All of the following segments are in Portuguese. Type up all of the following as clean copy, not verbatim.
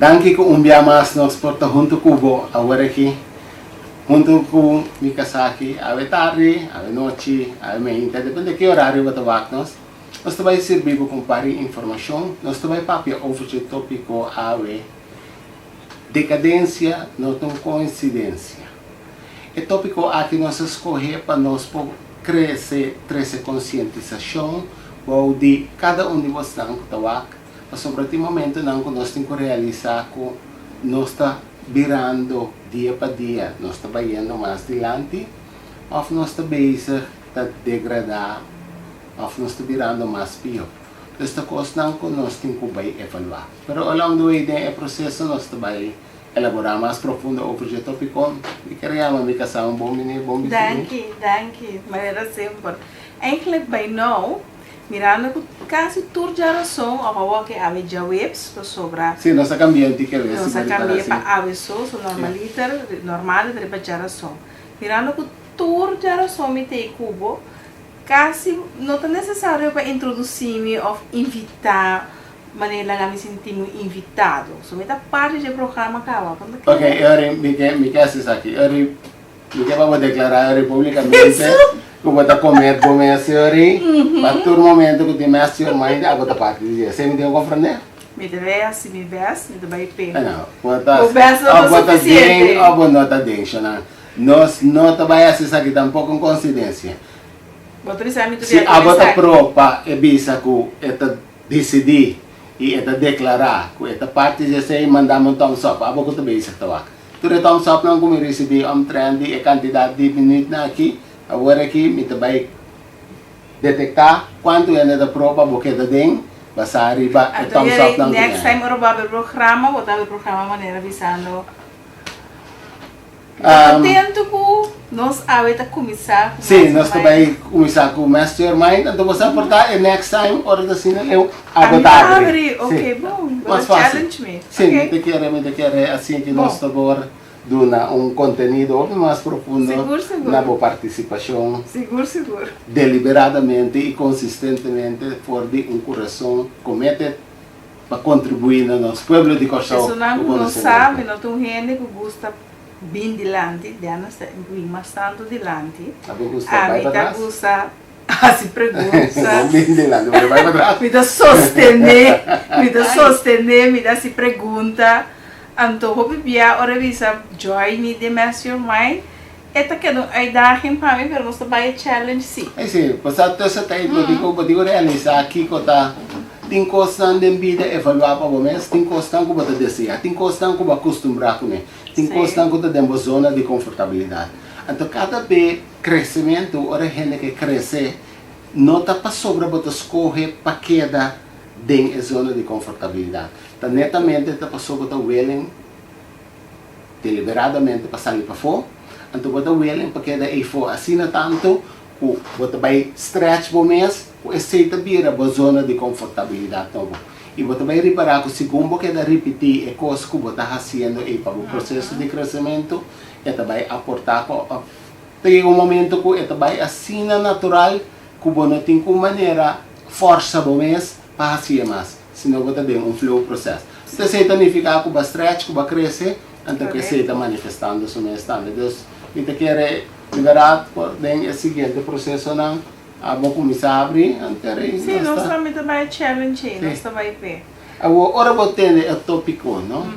Danke ko mas nos porta junto kubo agora aqui junto com Mikasaki, ave tarde, ave noite, ave meia, depende de que horário você vai nós vai servir para comparar informação, nós vai papia over o tópico ave decadência, não tão coincidência. O tópico aqui nós escolher para nós crescer conscientização ou de cada um de vocês que está sobre o momento não que nós temos que realizar que nós está virando dia para dia, nós está indo mais adiante, ou nós está bezig a degradar, ou nós está virando mais pior. Esta coisa não que nós temos que evaluar. Pero along the way do processo nós está elaborar mais profundo sobre o tópico e queremos me casar bom menino, bom menino. Danke, maneira sempre. Eigenlijk bij nou mirando quase toda geração a favor que ave já webs para sobrar. Sim, nossa cambiante que é. Nossa cambiante para ave so normal de para geração. Mirando que toda geração me tem cubo, quase não é necessário para introduzir-me ou invitar, maneira que me sentimos invitado. Só me dá parte do programa acaba. Ok, eu me quero aqui. Eu me quero declarar publicamente. Como está comendo com a senhora, para todo momento que tem a senhora mãe, a outra parte do dia. Você me deu compreender? Me deve, me vai pegar. Não, o best não é suficiente. Ou não está dentro, nós não trabalhamos isso aqui tampouco com coincidência. Se a outra própria é bisa que está decidir e está declarar que esta parte já sei mandar um thumbs up, a boca também está lá. Tudo thumbs up não como receber trend a quantidade de minutos aqui. Agora aqui, me vai detectar quanto é da prova porque da dentro, vai arriba e thumbs up não. Next time eu vou abrir o programa, vou abrir o programa maneira avisando. Atento com nós a começar. Sim, nós também começar com o mastermind, então você aportar e next time hora da cena eu abrir. Ok, bom. Mas challenge me. Sim, me quer assim que nós estamos dando conteúdo mais profundo na boa participação. Seguro. Deliberadamente e consistentemente for de coração comete para contribuir no nosso povo de Corsão. Isso não sabe, não tem gente que gosta bem dilante, Diana está bastante dilante. A mim gusta se pergunta. Bem dilante, vai para trás. Me dá sostener, me dá se pergunta. Então, eu vivia a revista Join Me the Mastermind. Esta que não é da gente para mim, mas não vai challenge sim. É sim, passado essa tempo, eu digo realizar aqui que tá tem coisas de vida evaluar para vocês, tem coisas que você deseja, tem coisas que você acostumbrar com ele, tem coisas que você tem uma zona de confortabilidade. Então, cada vez crescimento, a gente que cresce, não está para sobre você escolher para queda dentro da zona de confortabilidade. Então, netamente, está para sobre você willing, deliberadamente, para sair para fora. Então, você willing para queda aí fora. Assim, tanto, você vai stretch para o mês, você vira a zona de confortabilidade. E você vai reparar que, segundo você repetir a coisa que você está fazendo aí para o processo de crescimento, você vai aportar. Tem momento que você vai assim natural, que você não tem como maneira força para o mês para fazer mais. Senão você tem flow processo. Se você significa que você stretch, que você cresce, então que você está manifestando o mês. Então, você quer liberar o seguinte processo, não? Vamos começar a abrir. Sim, nós também vai challenge, nós também ver. Agora você tem o tópico, não?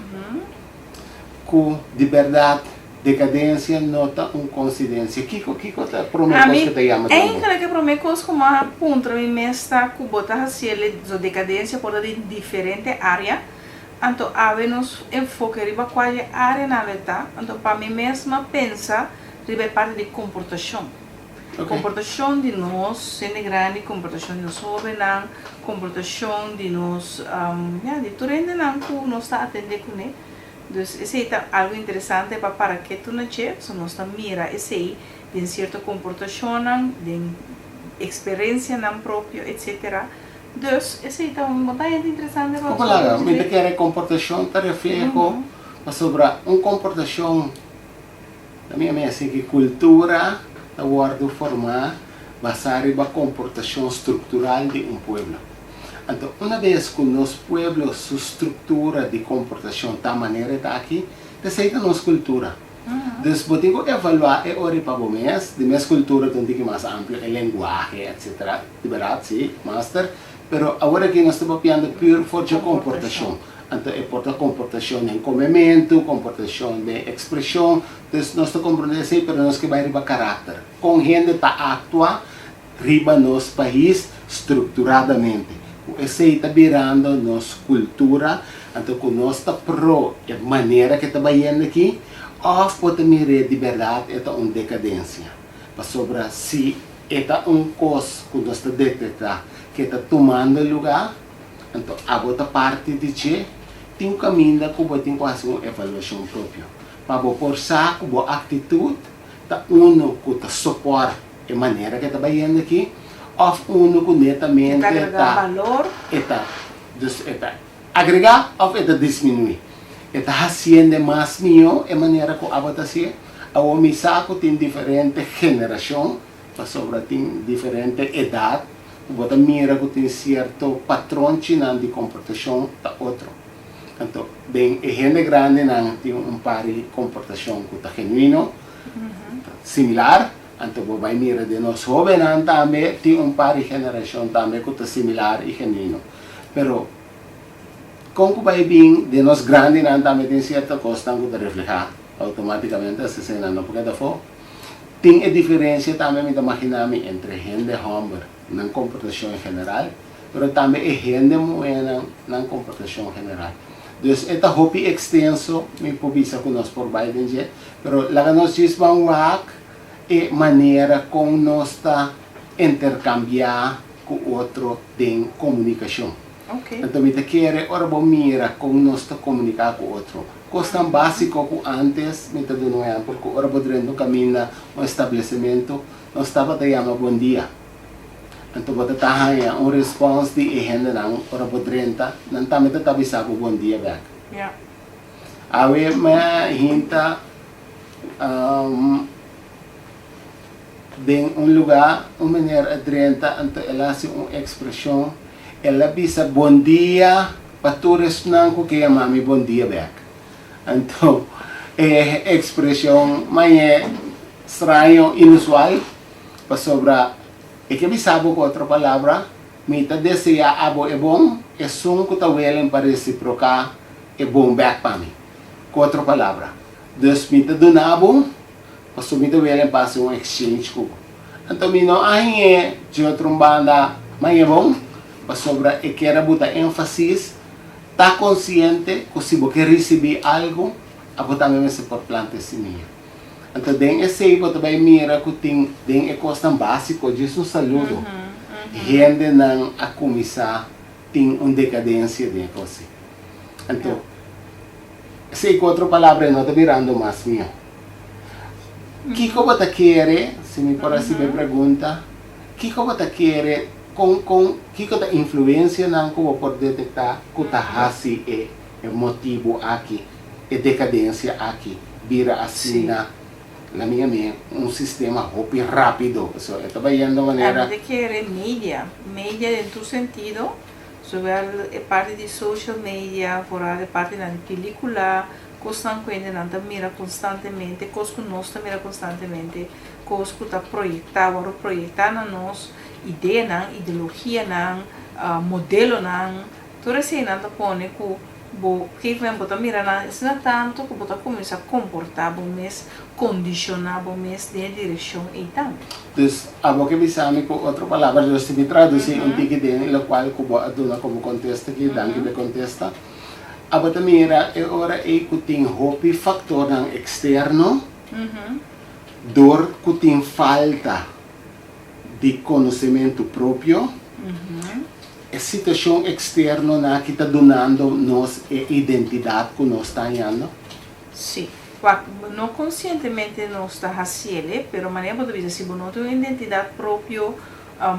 Que de verdade, decadência não está uma coincidência. O que é a primeira coisa que te chama? É que a primeira coisa que eu aponto, me está que botar assim a decadência por diferente área. Então, nós enfoque riba qual área na verdade. Então, para mim mesma pensa riba parte de comportação. Comportação de nós, sendo grande, comportação de nós jovens, comportação de nós, de tudo que nós está atendendo com ele. Então, esse é algo interessante para que tu não chegue, nós está mira esse de certa comportação, de experiência própria, etc. Então, esse é muito interessante para nós. Claro, me quer comportação, te refere sobre uma comportação, da minha assim que cultura a guarda formar basada na comportação estrutural de um povo. Então, uma vez que nos pueblos, sua estrutura de comportação está maneira está aqui, aceita nossa cultura. Então, você tem que evaluar e olhar para o mês, de minha cultura tem que mais amplo, a linguagem, etc. De verdade, sim, master. Pero agora que nós estamos falando puro forte comportação. Então, é por comportação de comimento, comportação de expressão. Então, nós estamos compreendendo isso, mas nós que vai riba caráter. Com gente está atua riba nosso país estruturadamente. Esse está virando nossa cultura. Então, que nós está pro a maneira que está vendo aqui, ou pode mirar de verdade, é uma decadência. Para sobre se é coisa que nós está detectando, que está tomando lugar, então a outra parte de que tem um caminho que você tem que fazer uma avaliação própria. Para você forçar com a atitude, tá que está suporta a maneira que está vendo aqui, ou que netamente agregar valor, está agregar ou está diminuir. Está fazendo mais melhor a maneira que a você faz. A omissão tem diferente geração, sobre tem diferente idade. Você mira que tem certo patrão de comportação da outro. Então, bem, a gente grande não tem par de comportação que está genuíno, similar. Então, você vai mirar de nós jovens também tem par de geração também que está similar e genuíno. Pero, como vai vir de nós grandes também tem certa coisa que está reflejar automaticamente essa cena, não porque da fo. Tem a diferença também me imaginar entre gente homem na comportação geral, mas também a gente mulher na comportação geral. Então, esta hobby extenso me publica com nós por Biden, mas lá nós dizemos é maneira como nós está intercambiar com outro em comunicação. Okay. Então, me quer ora bom mira como nós está comunicar com outro. Coisa tão básica que antes, me está dando um exemplo, porque ora podendo caminhar um estabelecimento, nós estava te chamando bom dia. Então, você está uma resposta de gente não, ora podendo, não também está avisando bom dia back. Yeah. Awe me hinta em lugar, uma maneira adrenta, então ela se uma expressão, ela bisa bom dia para todos não que é mami bom dia back. Então, é expressão mais estranho, inusual, para sobra, é que me sabe com outra palavra, me está deseja abo é bom, é som que está welen para reciprocar, é bom back para mim. Com outra palavra, dus me está dando abo, para sobra me está welen para fazer um exchange com. Então, me não é de outra banda, mas é bom, para sobra, é que era botar ênfase. Está consciente que se você receber algo, você também se pode plantar semente. Então, tem esse você vai mirar que tem coisa básica, diz um saludo. Gente não a começar tem uma decadência de coisa. Então, se com outra palavra não está virando mais minha. O que você quer, se me parece me pergunta, o que você quer com que a influência não como pode detectar que está assim é motivo aqui, é decadência aqui, vira assim na minha um sistema rápido, so está vendo de maneira de que mídia em tu sentido, sobre a parte de social media, fora a parte da película, coisas que não mira constantemente, coisas que nós mira constantemente, coisas que está projetar na nós ideia não, ideologia não, modelo não, tudo isso não está pondo que vem botar mira não, isso não tanto que botar começa a comportar bom mês, condicionar bom mês de direção e tal. Então, a boca me chama com outra palavra, eu se me traduzir um tique dele, o qual como aduna como contesta que dan que me contesta. A boca mira é hora que tem hobby fator não externo, dor que tem falta de conhecimento próprio, a situação externa que está donando nos a identidade que nós estamos tendo. Sim, não conscientemente nós está fazendo, mas maneira de dizer se não tem uma identidade própria,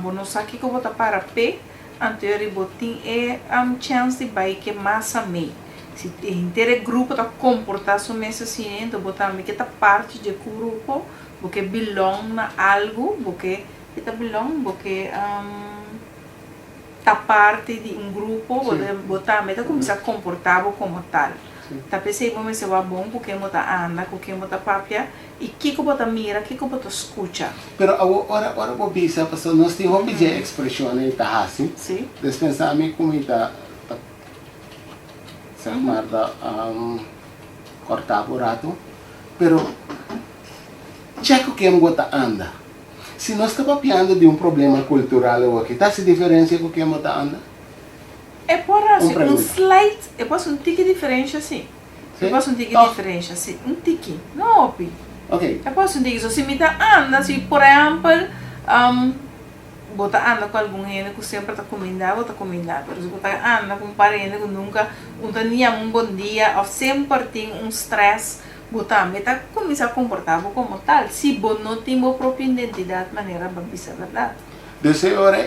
não sabe que você para pé, anterior tem a chance de vai que massa meio. Se inteiro grupo está comportando somente assim, então você também que está parte de grupo, porque belong na algo, porque kita belong porque parte de um grupo, botar meta começar a comportar como tal. Tá percebendo mas é bom porque mota anda, porque mota papia e que bota mira, que bota escuta. Pero agora vou bisa pastor nós temos uma expressão aí tá assim. Sim. Despensar-me como está Marta cortar o rato, pero checo que gota anda. Se nós estamos falando de problema cultural ou aqui, está se diferencia com o que anda? É por assim, slight, é por um tique diferente assim. É por um tique diferente assim, um tique, não opi. Ok. É por um tique, se me tá anda, se por exemplo, bota anda com algum gente que sempre está comendo, bota comendo, mas se bota anda com parente que nunca, tinha bom dia, ou sempre tem stress, bota meta começa a comportar como tal, se bom não tem a própria identidade, maneira babisa, verdade? Dessa hora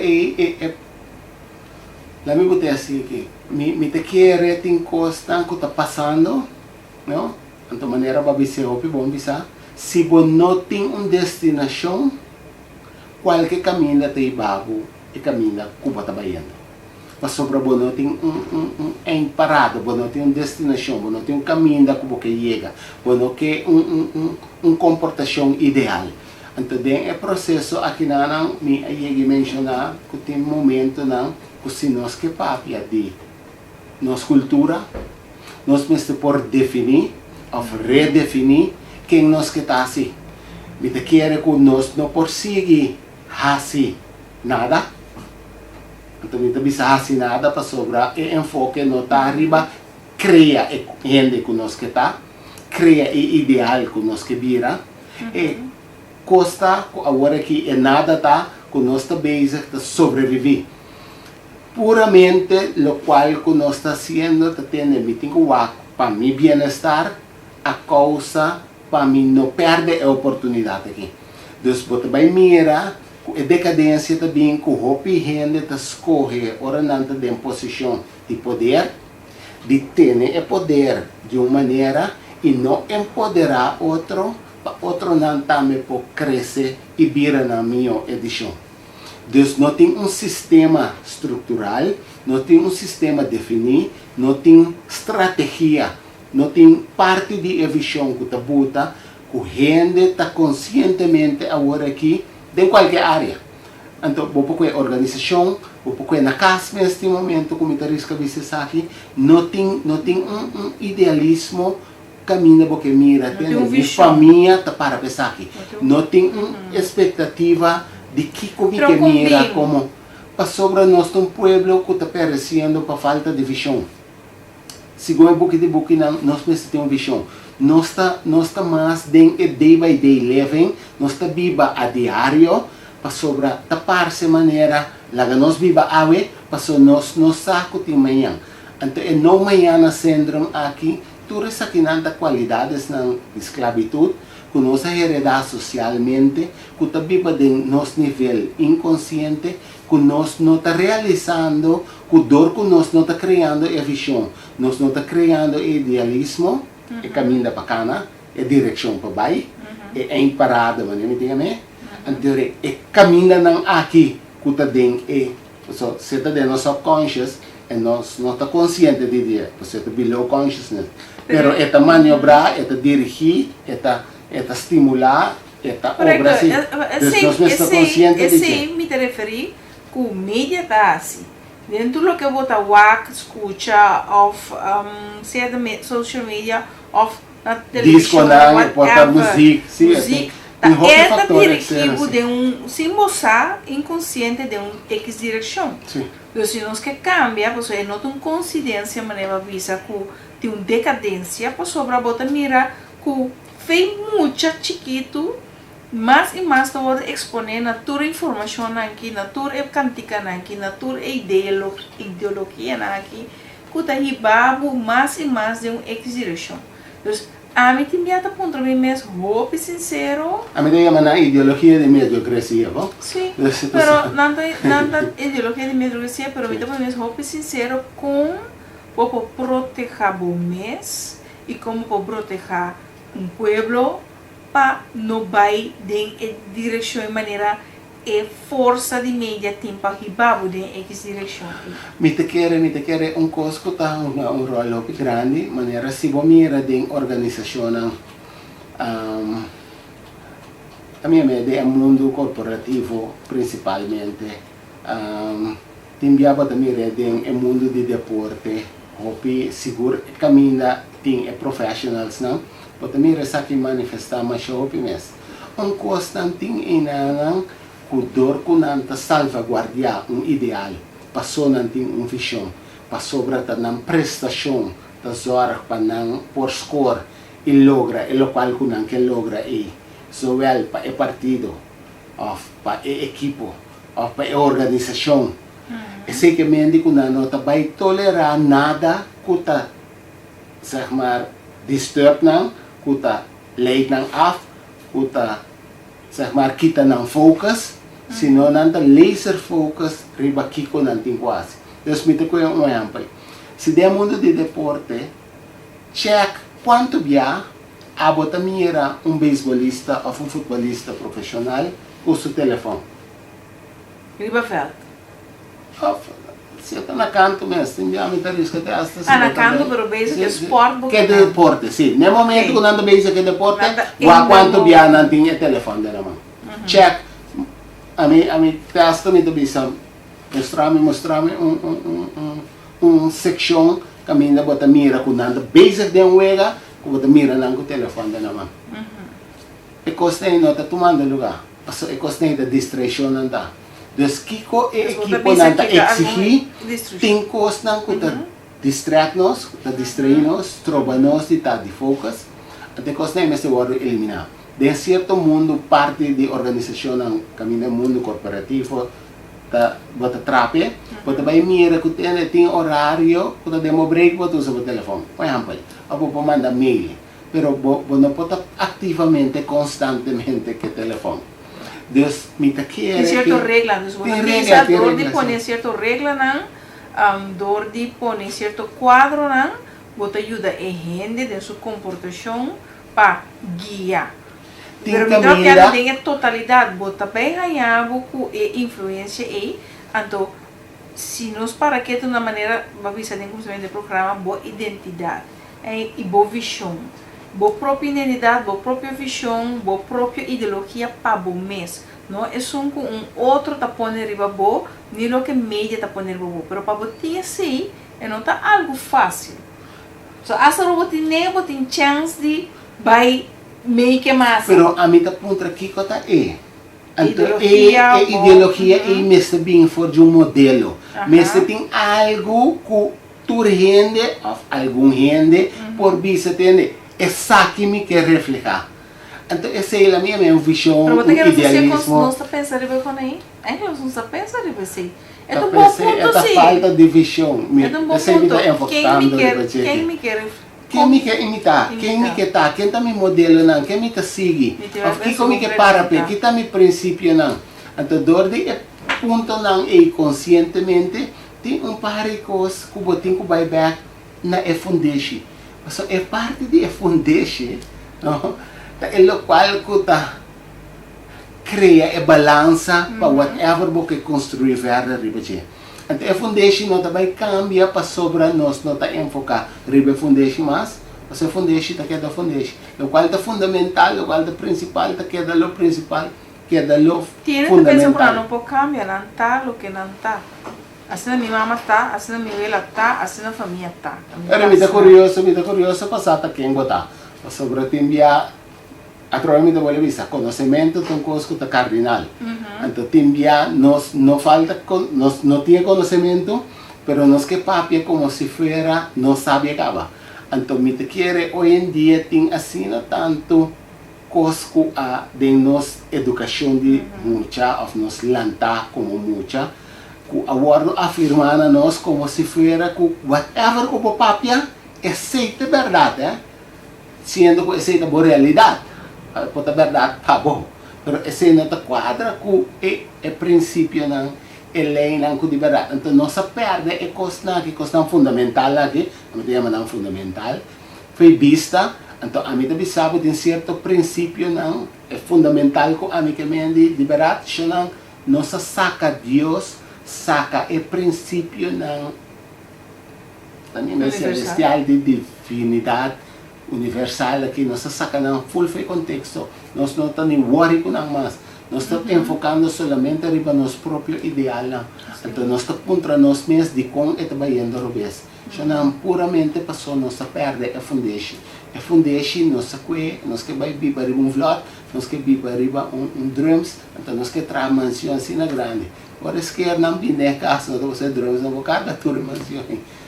lá me botei assim que me te quer tem costa que está passando, não? Então maneira babisa opi bom bisa, se bom não tem destinação qualquer caminho tem bago e caminho Cuba está baiando. Mas sobre o não tem em parada, não tem destinação, não tem caminho da Cuba que chega, não tem comportação ideal. Então, é processo aqui na me aí mencionar que tem momento na que se nós que papia de nossa cultura, nós mesmo por definir ou redefinir quem nós que está assim. Me te quer que nós não por seguir assim nada. Então, não bisa assim nada para sobrar e enfoque não está arriba, cria gente que nós que está, cria ideal que nós que vira, e costa agora que é nada tá que nós está basic para sobreviver. Puramente lo qual que nós está fazendo está tendo meeting para meu bem-estar, a causa para mim não perder a oportunidade aqui. Então, você vai mirar a decadência também que o hopi gente está escorrer ora não está em posição de poder, de ter o poder de uma maneira e não empoderar outro, para outro não também pode crescer e virar na minha edição. Deus não tem sistema estrutural, não tem sistema definido, não tem estratégia, não tem parte de visão que está bota, que a gente está conscientemente agora aqui, em qualquer área. Então, vou para a organização, vou para na casa neste momento, como está risca aqui, não tem idealismo caminho porque mira, tem a família está para pensar aqui. Não tem expectativa de que mira como para sobre nós um povo que está perecendo para falta de visão. Segundo o book de book, nós temos visão. Nós está mais day by day living, nós está viva a diário, para sobre tapar-se maneira, lá nós viva ave, para nós saco de manhã. Então, é não manhã na centro aqui, tudo isso aqui não tem qualidades na esclavitud, que nós heredar socialmente, que está viva de nosso nível inconsciente, que nós não está realizando, que dor que nós não está criando é visão, nós não está criando idealismo, é caminho da bacana, é direção para baixo, é em parada, mas não entende? Então, é caminho não aqui, que está dentro, você está dentro do subconscious, e nós não está consciente de dia, você está below consciousness. Pero é maniobrar, é dirigir, é estimular, é obra assim. Nós não estamos conscientes de dia. Sim, me referi que o mídia está assim. Dentro do que eu vou escuta, of seja da social media, of na televisão, whatever, música, é dirigido de se mostrar inconsciente de X direção. Então, se nós que cambia, você não tem coincidência, maneira visa que tem uma decadência, por sobre a bota mira que fez muito chiquito, mais e mais todo exponer na tua informação aqui, na tua cantica aqui, na tua ideologia aqui, que está ribado mais e mais de uma X direção. Então, a mim tem minha ponto para mim mesmo, hope sincero. A mim tem uma ideologia de mediocracia, bom? Sim, pero não ideologia de mediocracia, pero a mim tem mesmo hope sincero com para proteger o mês e como para proteger um pueblo para não vai em direção de maneira é força de mídia tem para ribar em X direção. Me te quer coisa que tá rol muito grande, maneira se você mira de organização a minha média é mundo corporativo principalmente. Tem biaba também de mundo de deporte, hopi seguro caminha tem profissionais não, mas também resta que manifestar mais hopi mes. Constante inanang kudor ko nanta salvaguardia ideal, passou nanti visão, passou brata ng prestasyon, ta zorak pa ng por score, ilogra, ilokal ko nang logra so well pa partido, of pa equipo, of pa organização. Esse que me indi ko na nota bay tolera nada kuta zeg maar disturb nang kuta late nang af kuta zeg maar kita ng focus sino nanta laser focus riba kiko nanting quase. Dus mito ko yung exemplo. Se de mundo de deporte check quanto via abota mira beisbolista ou futebolista profissional com seu telefone. Riba veld. Se está na canto mesmo, tem a risco até hasta na canto pero basic sport que deporte, sim. No momento que nando basic que deporte, quanto via nanting telefone de naman. Check. A mim testa me do bisa mostrame section caminha bota mira com nando basic de uega, com bota mira nango telefone de naman. E costa nota tomando lugar. E costa da distração nanda. Dus kiko equipo nanta exigir tem coisa não que distrair-nos, distrair-nos, trobar-nos de estar de focus, até coisa não é se eliminar. De certo mundo parte de organização não caminho mundo corporativo tá bota trape, bota vai mira que tem horário, quando demo break bota usa o telefone, por exemplo, ou manda mail, pero não pode ativamente constantemente que telefone. Dus mita quiere tem ciertas reglas, dus tem regla, regla, de poner ciertas reglas nan, dor de poner cierto quadro nan, bota ajuda a gente de sua comportação para guiar. Pero me creo que não tem totalidade, bota bem ganhado com influência aí, então se nós para que de uma maneira vai visar de como programa boa identidade e boa visão. Boa própria identidade, boa própria visão, boa própria ideologia para o mês. Não é só outro tá pondo riba boa, nem o que média tá pondo riba boa. Pero para você assim, não tá algo fácil. So essa robot nem tem chance de vai meio que mais. Pero a mim tá ponto aqui que tá ideologia e mesmo bem for de modelo. Mesmo tem algo que tu rende, algum rende, por vista tem me que reflejar. Então, essa é a minha visão, o idealismo. Não está pensando em com aí? Não está pensando em você. É um bom ponto, essa sim. falta de visão. É um bom ponto. Quem me quer imitar? Quem me quer tá? Quem está me modelo não? Quem me está seguir? Quem me quer para pé? Quem está me princípio não? Então, dor de ponto não é conscientemente tem par de coisas que eu tenho que vai back na foundation. So, é parte de foundation, no? É o qual que tá cria a balança para whatever você construir verder riba. Então a foundation não também cambia para sobra nós não tá enfocar riba foundation mas a foundation tá queda foundation, o qual tá fundamental, o qual tá principal, tá queda lo principal, queda lo fundamental. Não pode cambiar, não tá o que não tá. Assim a minha mamãe está, assim a minha ela está, assim a família está. Era muito curioso passar aqui em Bogotá. Sobre o timbia, através da boa vista, conhecimento é um coisa cardinal. Então timbia nós não falta, nós não tinha conhecimento, pero nós que papia como se fuera não sabe acaba. Então me te quer hoje em dia tem assim tanto coisa de nossa educação de mucha, of nos lanta como mucha. Agora afirmando nós como se fuera que whatever o papia é aceita verdade, sendo que aceita boa realidade, pode verdade tá bom, mas esse não tá quadra que é princípio não é lei não que de verdade, então nossa perde é coisa fundamental aqui, a mim chama não fundamental, foi vista, então a mim também sabe de certo princípio não é fundamental que a mim que me de verdade, não nós saca Deus, saca o princípio ng celestial de divinidade universal aqui, nós saca ng full foi contexto, nós não estamos worry com nang mas, nós estamos enfocando solamente riba nos próprio ideal lang. Então nós estamos contra nós mesmos de como ito ba yendo robes. Siya nang puramente paso nós perde a foundation. A foundation nós que nós que vai biba riba vlot, nós que biba riba drums, então nós que tra mansión sina grande. Por isso que não bine caso nós você drums na boca tur mansión.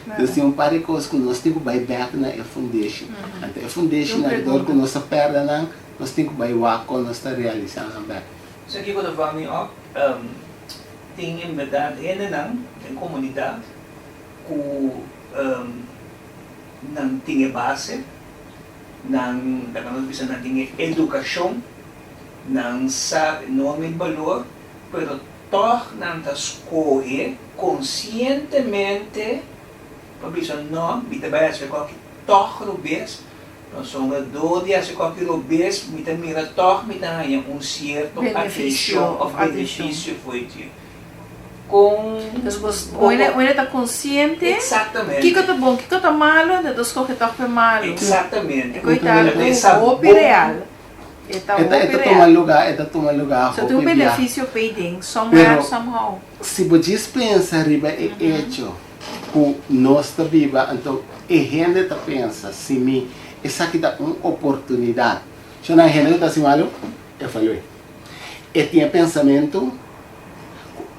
Então um par de coisas que nós temos que vai back na a foundation. Então a foundation na dor que nós perde nang nós temos que vai wako nós está realizando back. So aqui quando vamos up, tem em verdade em comunidade que não tinha base, não bisa não tinha educação, não sabe nome e valor, pero toch não escolhe conscientemente, para bisa não, bita vai ser qualquer toch rubes. Nós somos dois dias de qualquer vez, muita mira toch, muita ganha certo benefício foi de. Com ele está consciente. Exatamente. Que está bom, que está malo, de dos coisas que está malo. Exatamente. Coitado, o real. Esta toma lugar. Só tem um benefício paying, somehow. Se você pensa riba é hecho, que nós está viva, então a gente está pensa, se me essa aqui dá uma oportunidade. Se não a gente está assim malo, eu falei. E tinha pensamento,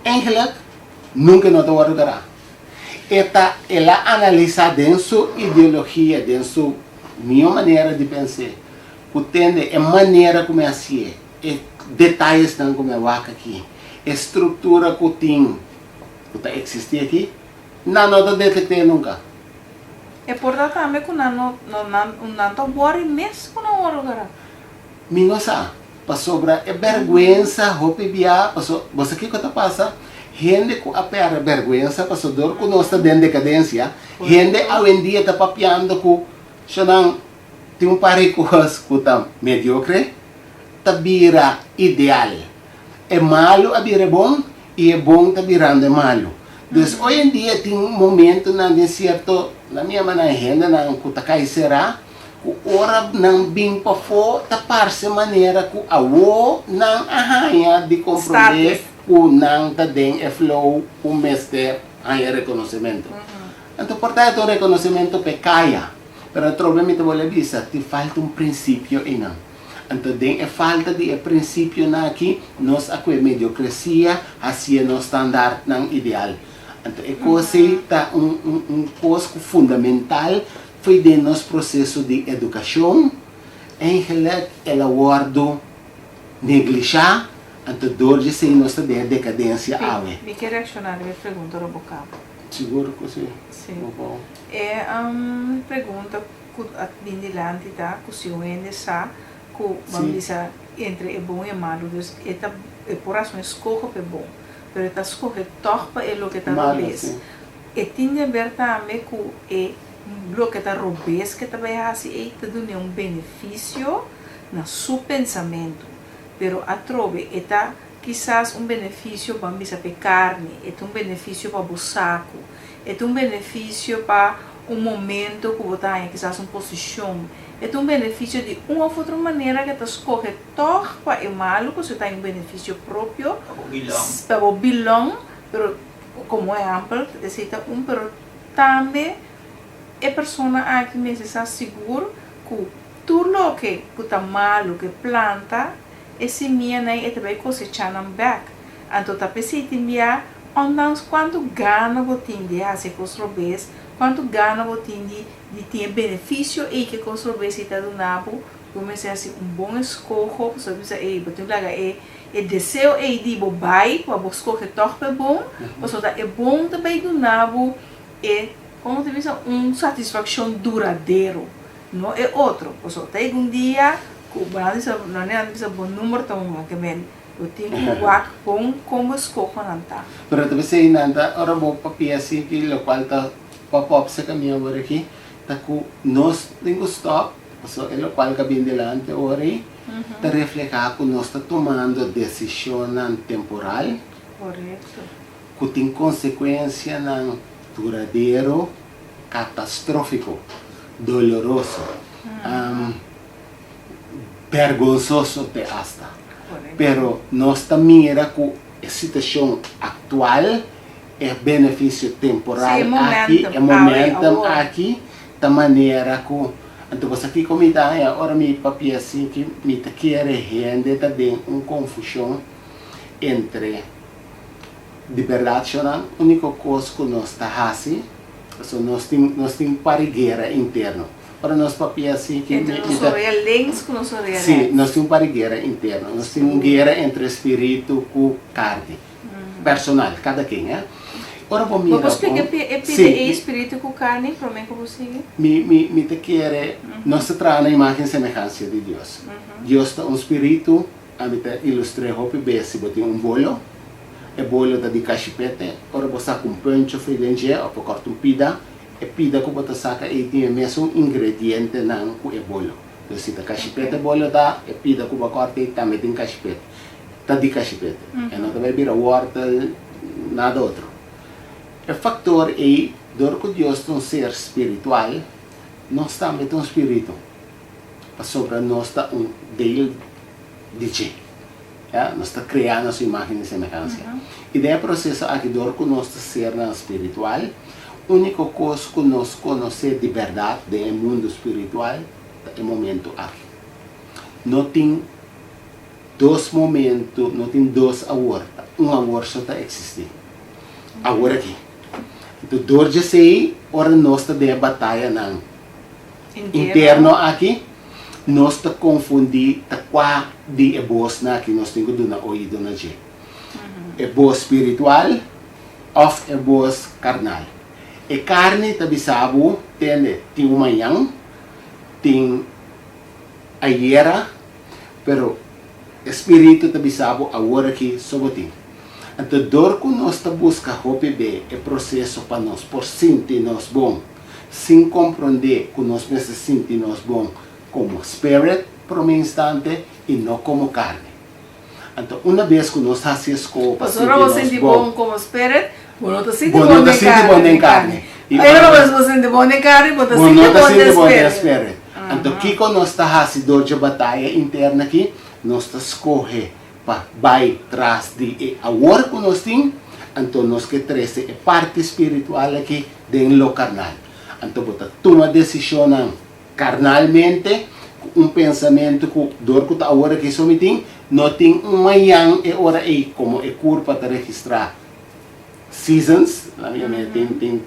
eigenlijk nunca não está guardar. Ela analisa dentro sua ideologia, dentro sua minha maneira de pensar, que tende a maneira como é assim, detalhes não como é vaca aqui, estrutura que tem, que está existir aqui, não está detectado nunca. É importante também que não está worry mesmo não worry. Mingo sa, pa sobra é vergüenza, hopi biya, paso, você que está passa, gente com a pera vergüenza, paso dor que nós está dentro de decadência, gente hoje em dia está papiando que, siya nang, tem um par de coisas que está mediocre, está vira ideal. É malo a vira bom, e é bom está virando malo. Então, hoje em dia tem um momento na certo, na minha maneira, na kutakay será, o ora não bem para fora, tapar-se maneira que a o não arranha de compreender o não está dentro flow, o mestre arranha reconhecimento. Então, portanto, o reconhecimento pecaia, pero o problema é que te falta um princípio e não. Então, tem a falta de princípio aqui, nós a mediocracia, assim é o standard não ideal. Então, é coisa está coisa fundamental foi de nosso processo de educação, em que ela guarda neglijar, então dor de ser nossa decadência ave. Me quer reaccionar a minha pergunta no bocal. Seguro que sim. Sim. É uma pergunta que a Lindilante tá, que se o ende sa, que vamos dizer entre é bom e malo, é por razão escolha é bom. Pero está escolhe torpa é o que está robês. E tinha ver também que o que está robês que também assim é dando um benefício no seu pensamento. Pero a trove está quizás um benefício para bisa pe carne, é um benefício para o saco, é um benefício para um momento que você tem, quizás uma posição, é um benefício de uma ou outra maneira que você escolhe torpa e malo, que você tem um benefício próprio, para o bilhão, pero como é amplo, aceita pero também a pessoa aqui mesmo está seguro que tudo o que está malo, que planta, esse minha nem é também cosechando back. Então, tá pensando onde quanto gana você tem de fazer construir, quanto gana você tem de ter benefício e que construir se está do nabo, comece a ser bom escolho, só precisa é desejo é de bobai, para buscar que torpe bom, ou é bom também do nabo é como te diz satisfação duradouro, não é outro, ou seja, tem dia não é um bom número tão que men o tempo guac bom como escoco nanta. Pero tu bisa inanda ora bo papia si que lo cual ta pop sa caminho por aqui, ta ku nos tengo stop So, é o qual que vem delante ori, te refleja que nós está tomando decisão temporal, Correto. que tem consequência não duradouro, catastrófico, doloroso, vergonzoso te hasta. Correto. Pero nós também era que a situação atual é benefício temporal Sim, aqui, é momentum, momentum agora. aqui, da maneira que então você aqui como ideia, agora me papel assim que me te quer rende também confusão entre de verdade não, a única coisa que nós está assim, so nós tem parigueira interno. Para nós papel assim que Entre nosso real lens com nosso real. sim, nós temos parigueira interna, nós temos guerra entre espírito e carne, personal, cada quem, é? Ora vamos mirar. Vamos explicar o espírito com carne, para mim como você? Me te quer, nós traz na imagem e semelhança de Deus. Deus é espírito, a mim te ilustra hope bem se botar bolo, o bolo da de cachipete, ora você com pancho feijão, ou por cortar pida, e pida que você saca e tem mesmo ingrediente não com o bolo. Então se a cachipete bolo dá, e pida que você corta e também tem cachipete, tá de cachipete, e não vai virar horta nada outro. O fator é, dor que Deus é um ser espiritual, nós também temos um espírito. Para sobre nós está dele de G. Nós está criando a sua imagem e semelhança. E daí processo aqui, dor que nós está ser espiritual, a única coisa que nós conhecemos de verdade do mundo espiritual é o momento aqui. Não tem dois momentos, não tem dois agora. Agora só está existindo. Agora aqui. Então, dor de sei, ora nós está de batalha não. Interno aqui, nós está confundir tá qua de ebos na aqui nós temos do na oído na je. Ebos espiritual, of ebos carnal. E carne tá bisabo tem uma yang, tem a hiera, pero espírito tá bisabo agora aqui sobotin. Então, dor que nós está busca hope é processo para nós, por sentir nós bom, sem compreender que nós precisamos sentir nós bom como spirit por um instante e não como carne. Então, uma vez que nós fazemos coisa para sentir nós sentir bom como spirit, você não sentir bom em carne. Aí você sentir bom em carne, você sentir bom em spirit. Então, o que nós está fazendo de batalha interna aqui, nós está escolhendo para vai trás de agora que nós temos, então nós que traz a parte espiritual aqui dentro do carnal. Então você toma decisão carnalmente, pensamento que dor que agora que só me tem, não tem manhã e hora aí como é curva para registrar seasons, na minha mente tem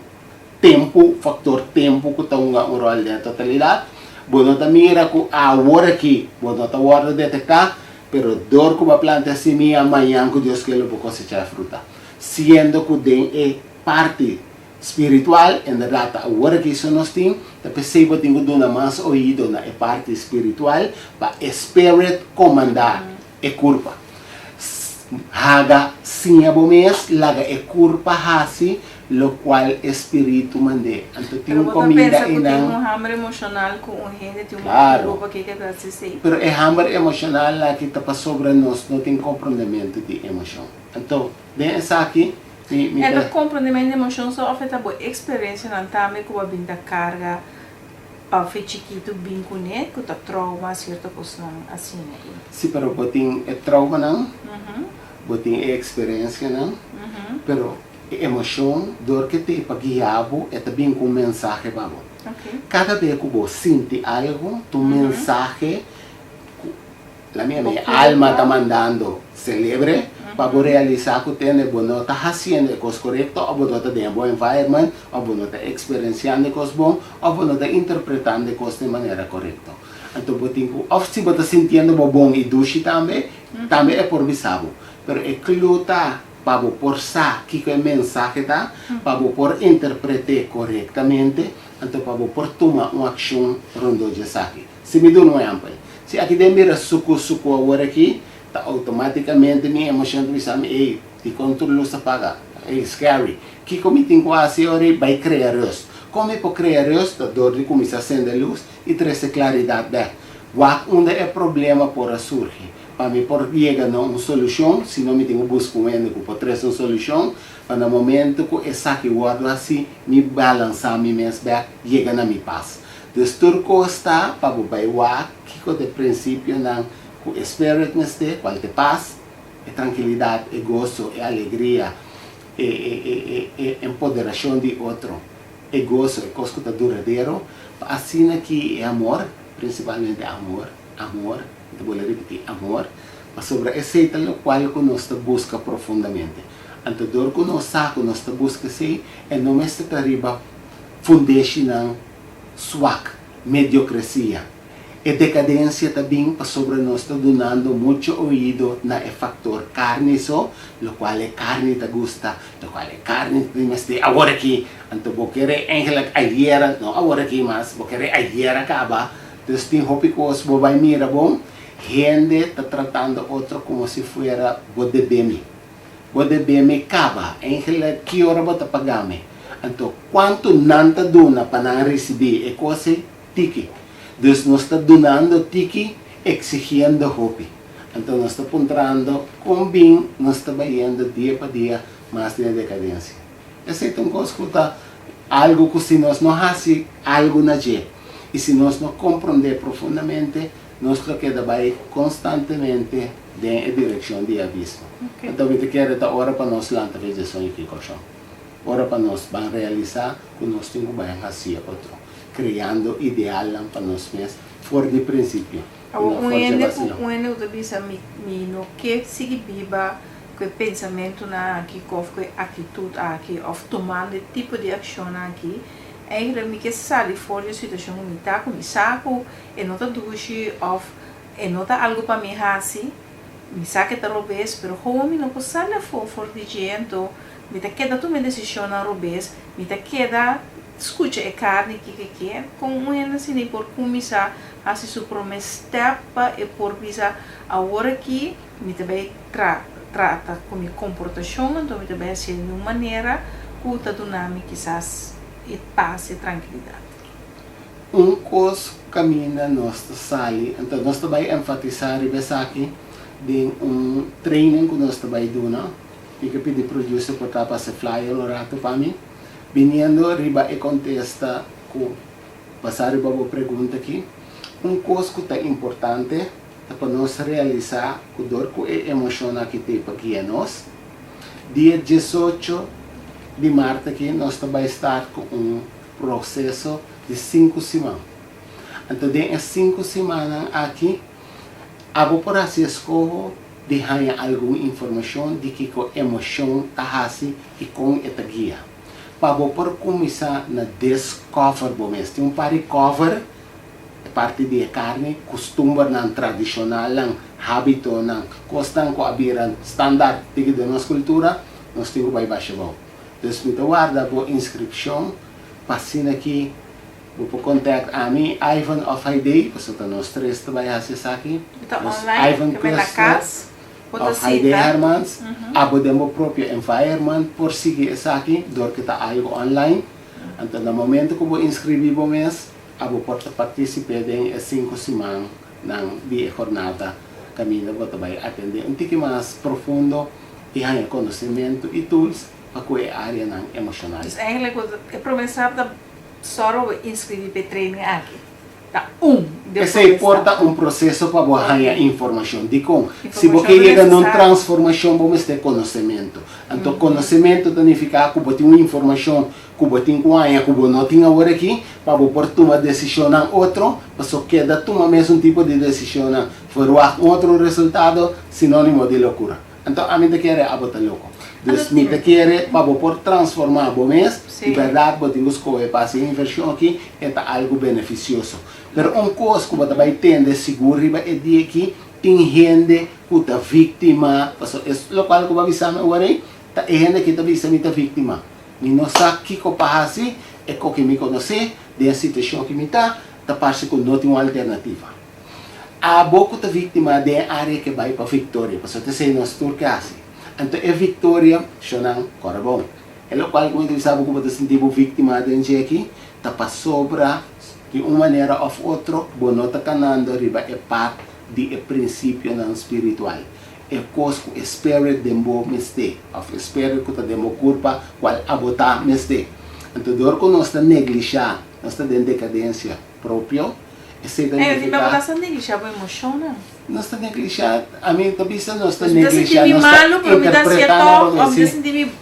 tempo, fator tempo que está um rol da totalidade. Bueno, também era que agora aqui, bueno, está hora de detectar. Pero dor como a planta semilla amanhã que Deus quer para cosechar fruta. Sendo que tem parte espiritual, em verdade, agora que isso nós temos, perceba que temos uma mais ouído na parte espiritual, para o Spirit comandar a curva. Haga sim a bomês, laga a curva assim, lo qual espírito mande. Então tem comida e não. Tem hambre emocional com gente, tem claro. Que está se pero é hambre emocional lá que está sobre nós, não tem compreendimento de emoção. Então, dessa aqui, o compreendimento de emoção só afeta a experiência não também com a vinda carga, a chiquito bem com ele, com o trauma, certa coisa assim. Sim, pero botin é trauma não, botin é experiência não, pero emoção, dor que te paguiabo é também com mensagem babo. Cada vez que você sente algo, tu mensagem, a minha alma está mandando, celebre, para realizar que tem você está fazendo a coisa correta, ou você está dentro do environment, ou você está experienciando a coisa bom, ou você está interpretando a coisa de maneira correta. Então, ou se você está sentindo bom e doce também, também é por visado. Mas é claro para por sa que a mensagem está, para por interpretar corretamente, então para por tomar uma ação rondo de saque. Se me dá um exemplo, se aqui tem mira suco agora aqui, tá automaticamente minha emoção do exame é de controle se paga, é scary. Que como tem quase hora vai criar isso. como por criar esto, door de começar a acender luz e trazer claridade back. Onde é problema por surgir. Para mim, por chegar a uma solução, se não me tenho buscando por trazer uma solução, para no momento que essa que guardo assim, me balançar me mesmo back, chega na minha paz. Destur costa para o baiwa, que de princípio não, o espírito neste, qual te paz, é tranquilidade, é gozo, é alegria, é empoderação de outro, é gozo, é coisa que duradouro. Assim aqui é amor, principalmente amor, então vou repetir, amor, mas sobre esse é o qual nós busca profundamente. Então, dor que nós busca sei, é não é que arriba fundação swak, mediocracia. E decadência também sobre nós está donando muito ouvido na factor carne só, o qual é carne te gusta, o qual é carne te agora aqui, então vou querer eigenlijk ayer, não agora aqui mas vou querer ayer acaba, então tem roupa que você vai mirar bom, gente está tratando outro como se fosse bodebemi acaba, eigenlijk que hora você pagar-me. Então, quanto nanta dona para não receber é coisa tiki. Então, nós estamos donando tiki, exigindo roupa. Então, nós estamos encontrando com bem, nós estamos indo dia para dia mais de decadência. Essa é uma coisa que está algo que se nós não fazemos algo na gente, e se nós não compreendemos profundamente, nós quedamos constantemente na direção de abismo. Okay. Então, eu quero esta hora para nós lançar a sonho aqui, colchão. Ora para nós vamos realizar que nós temos que fazer outro, criando ideal para nós mesmos, fora de princípio. O ene utiliza no que sigue viva, que pensamento na que que atitude aqui, ou tomando tipo de ação aqui, eigenlijk que sabe fora da situação que está com saco, e não está duche, ou e não está algo para me fazer, me saque talvez, pero como não consegue for de gente. Me te queda tu me decisão na robês, me te queda escuta a carne que é com uma assim por começar a se supromester e por visa agora que me também trata com minha comportação, então me também assim de uma maneira que tá dando quizás e paz e tranquilidade. Coisa caminha nossa sali, então nós também enfatizar e aqui de training que nós também dando. E que pedi producer por para se flyer no rato para mim. Vindo riba e contesta com passar riba a pergunta aqui. Coisa que é importante para nós realizar que dor que é emoção que tem para que nós. Dia 18 de março aqui nós também estar com processo de 5 semanas. Então, em 5 semanas aqui, a por assim escolher de ganhar alguma informação de que a emoção está assim e com esta guia. Para por começar na discover, tem um par de cover, parte de carne, costume não tradicional, não hábito, não costan com a standard de nossa cultura, nós temos que baixar. Então, muito guarda a inscrição, passando aqui, vou contato a mim, Ivan of Haidai, porque nós três trabalhamos aqui. Então, online, Ivan que na casa. Of Haidai Hermans, abordamos o próprio environment por seguir isso aqui, dor que está algo online. Então, no momento que eu inscrevi o mês, eu posso participar em 5 semanas na jornada caminho que vai atender um pouco mais profundo e ganhar conhecimento e tools para a área emocional. Então, eigenlijk, é promessa da só inscrever para treino aqui. Esse importa um processo para ganhar informação. De como? Se você chega numa transformação, vamos ter conhecimento. Então, conhecimento significa que você tem uma informação que você tem que ganhar, que você não tem agora aqui, para você tomar decisão em outro, para só queda tomar mesmo tipo de decisão, for outro resultado, sinônimo de loucura. Então, a gente quer a botar louco. Então, a gente quer para você transformar o mês, de verdade, você tem que escolher para essa inversão aqui, é algo beneficioso. Pero coisa que você vai ter seguro é de que tem gente que está vítima, é o qual que eu avisar agora, é gente que está vítima. E não sabe o que eu faço, é o que me conhece, da situação que me está parece que não tem uma alternativa. A boca está vítima da área que vai para a Vitória, porque você sei nós turcas. Então, a Vitória, não corre bom. É o qual que eu sabe que você sentiu vítima de gente aqui, tá para sobra de uma maneira ou outra, bono tá canando riba é parte de princípio não espiritual. É coisa que o espírito dembo meste, o espírito que tá demo culpa, qual abotar meste. Então, dor que nós está negligenciando, nós está em decadência própria. Eu digo para você negligenciar a emoção, não? Nós está negligenciando, a mim também nós está negligenciando, nós está interpretando. Eu me senti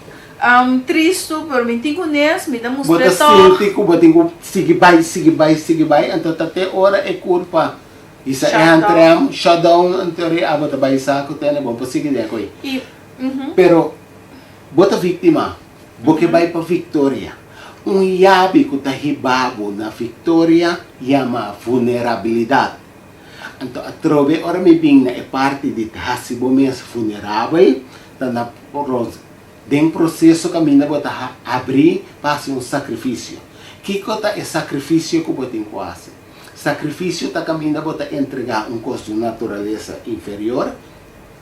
triste, por mim tenho nes, me dá um bota sentido, bota sigue vai, então até hora é culpa. Isso é entramos, shutdown, anterior, a bota vai saco, tem bom para seguir né coi. Pero bota vítima, porque vai para vitória. Yabi que está ribabo na vitória chama vulnerabilidade. Então a trove ora me bem é parte de hasibo mes vulnerável, tá na dentro processo caminho bota abrir para sacrifício. Que coisa é sacrifício que você tem que fazer? Sacrifício está caminho bota entregar coisa de natureza inferior,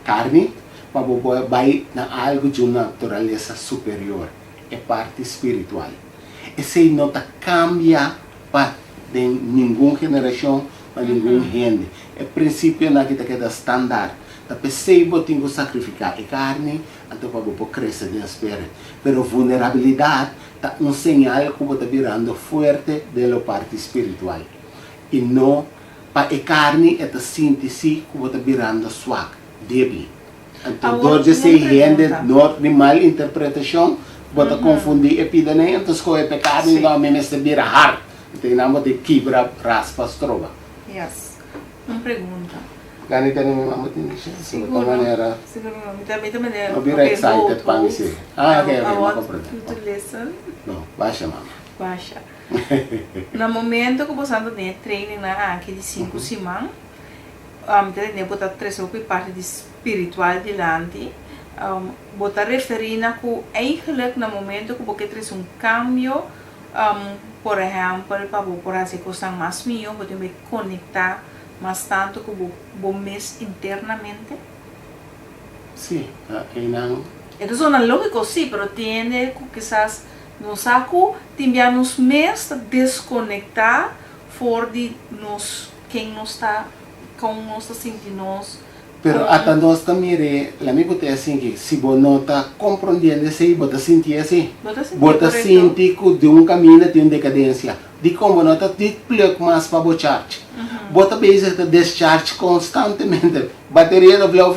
carne, para você vai na algo de uma natureza superior, é parte espiritual. Esse não tá cambia para nenhuma geração, para nenhum gente. É princípio na que queda standard. Tá percebo tem que sacrificar a carne, então para você crescer de espírito. Pero vulnerabilidade tá sinal que você virando forte da parte espiritual. E não para a carne é síntese que você virando fraco, débil. Então, hoje se gente não de mal interpretação. Bota confundir epidemia, então escolhe pecado e não me se vira hard. Então não de quebra raspas trova. Yes. Uma pergunta. Ganita ni mama tinha Seguro. maneira. Seguro. Também maneira. Não vira excited para mim se. Ok, não compreendo. To listen. Não, baixa mama. Baixa. No momento que você tem training na aqui de 5 semanas, tem botar 3 parte de espiritual delante. Botar referir na que eigenlijk no momento que você traz cambio, por exemplo, para você coisas mais mío, você vai conectar mais tanto que você mês internamente. Sim, não. Então, é lógico, sim, mas tem que quizás no saco, temos mês desconectar for de nós, quem nós está, como nós está sentindo. Pero até nós também, lá me bote assim que se você não está compreendendo isso, você sentir assim. Você sentir que de caminho tem decadência. De como não está desplegando mais para o charge. Você precisa discharge constantemente. Bateria da flow,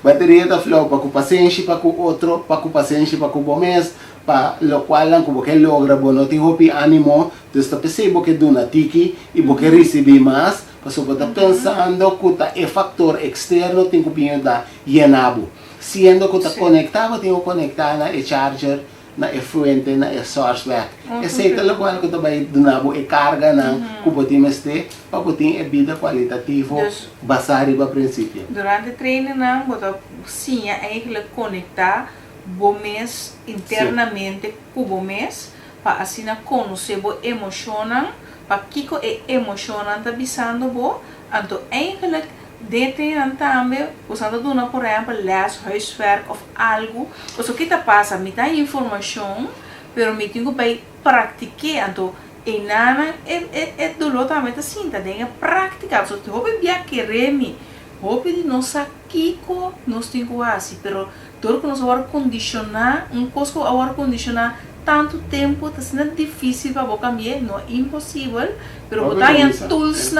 bateria da flow para o paciente, para o outro, para o paciente, para o bom mês, para o qual você logra, você tem hopi ânimo, então você percebe que dona tiki e você recebe mais. Você está pensando que o fator externo tem que dar llenado. Sendo que está conectado, tem que conectar na charger, na fonte, na source back. Esse é o qual que vai dar a carga na que você tem para você ter vida qualitativa, basada no princípio. Durante o treino, você sim, eigenlijk conectar o mês internamente com o mês, para assim conhecer a emoção. Para que é emocionante está bisando bo, então eigenlijk detém também usando dona por exemplo les huiswerk of algo, o que está passa me dá informação, pero me tenho que praticar, então e nada é dolor também assim, tá tem que praticar, só te houve bia querer me, houve de nós aqui co nós tem que fazer, pero dor que nós agora condicionar, coisa que agora condicionar tanto tempo, está sendo difícil para você cambiar, não é impossível, mas você tem tools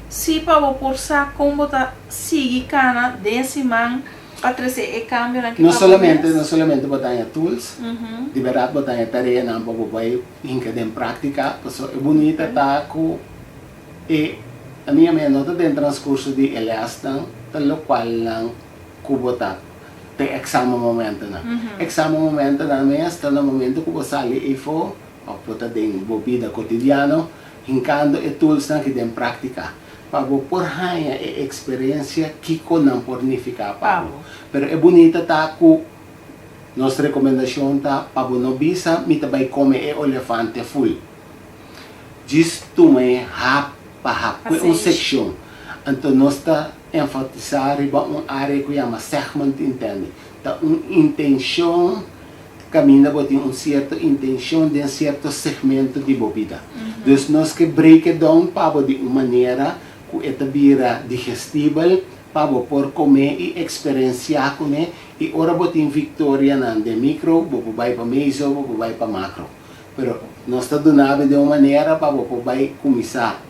se para você forçar como você seguir cana desse man para trazer o cambio naquele não somente você tem tools, de verdade você tem tarefa não para você ir em prática, porque é bonita tá com e a minha nota tem transcurso de elastan, tal qual não kubota tem exame momento na exame momento na mesmo no momento que você ali e for você tem vida cotidiana hincando e tools que tem prática para você por ganhar a experiência que não pornificar para pero é bonita tá com nossa recomendação tá para você não bisa me também comer elefante full diz tu me hap section então nós está enfatizar uma área que chama segment entende, tá uma intenção caminha botem certa intenção de certo segmento de bebida. Então, nós que break it down para de uma maneira que esta vira digestível, para por comer e experienciar comer, e ora botem victoria de micro, bobo vai para meso, bobo vai para macro. Pero nós está dando de uma maneira para bobo vai começar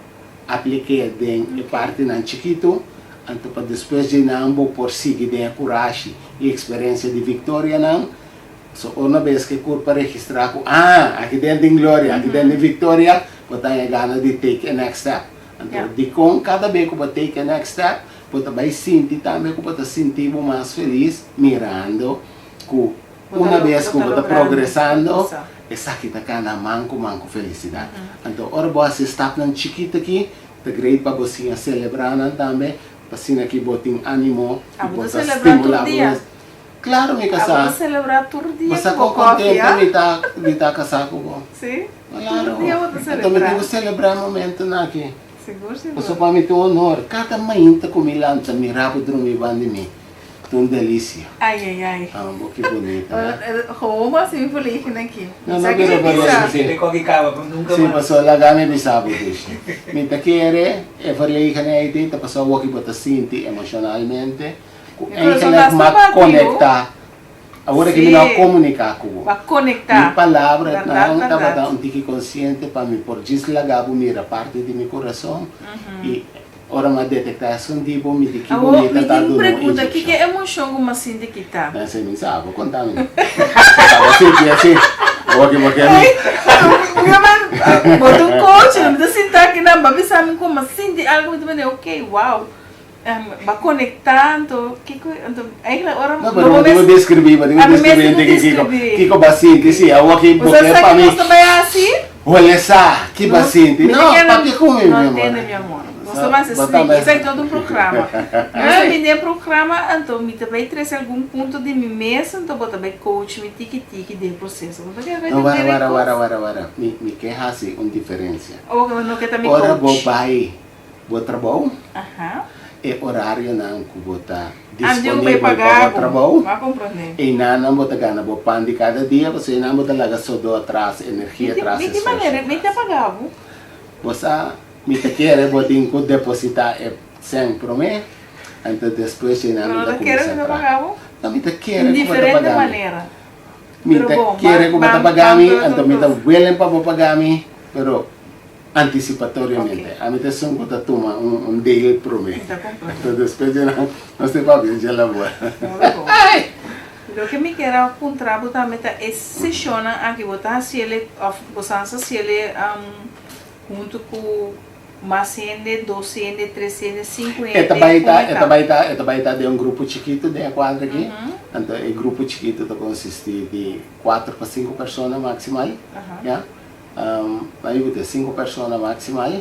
a aplicar de parte na chiquito, então para depois de não por seguir de coragem e experiência de victoria não. So, uma vez que eu para registrar, aqui dentro de glória, aqui dentro de vitória, eu tenho ganas de take a next step. Então, de com cada vez que eu take a next step, eu também sinto também que eu sentir mais feliz, mirando, que uma vez que eu estou progressando, essa aqui está cada manco felicidade. Então, ora você está tão chiquito aqui, é grande para você celebrar também, para você aqui botar ânimo, para estimular. Claro, me casar. Vamos celebrar todo dia. Você está contente de estar casado com você? Sim. Claro. Todo dia eu vou celebrar. Então, eu devo celebrar o momento aqui. Seguro. Você para mim tem um honor. Cada manhã está comigo lá, está mirando para dormir bem de mim. Tão delícia. Ai. Que bonito. Como assim me falei aqui? Não quero falar assim. Tem qualquer cava, nunca Sim, mais. passou lá game bisabo disso. Me te quer, falei que nem aí, tá passou o que você sente emocionalmente. É que me conectar. Agora que me não comunicar com você. Para conectar. Minha palavra não estava um tique consciente para me por deslagabo mira parte de meu coração e ora me detectação de bom me tique bonita tá do. Me pergunta que emoção como assim de que tá? Não sei me sabe, conta-me. Sabe assim, porque Bota um coach, não me sinta aqui na babi sabe como assim de algo muito bem, ok, uau. Va conectando, aí agora não vou descrever, Kiko paciente, sim, eu aqui porque para mim. Você também é assim? Olha só, que paciente. Não, para que comer, meu amor? Não entende, meu amor. Você vai ser assim, isso é todo um programa. Eu me dei programa, então me também traz algum ponto de mim mesmo, então vou também coach, me tique de processo. Não, para, me quer assim, uma diferença. Ou não quer também coach? Ora, vou trabalhar. É horário não que vou estar disponível para o trabalho. E não vou estar ganhando pan de cada dia, você não vou estar lá só atrás, energia atrás. De que maneira? Me te pagava? Você me quer, vou ter que depositar sempre para mim, então depois você não vou começar a pagar. Não me quer, de diferente maneira. Me quer como está pagando, então me está willing para pagar, mas antecipatoriamente. A mim tem que tomar um deal para mim. Então depois não sei para ver, já lá vou. O que me quer encontrar também é sessiona aqui botar se ele junto com mais cene, 2 cene, 3 cene, 5 cene. Esta baita de um grupo chiquito de quadra aqui. Então o grupo chiquito consiste de 4 para 5 pessoas maximal. Aí você 5 pessoas maximal,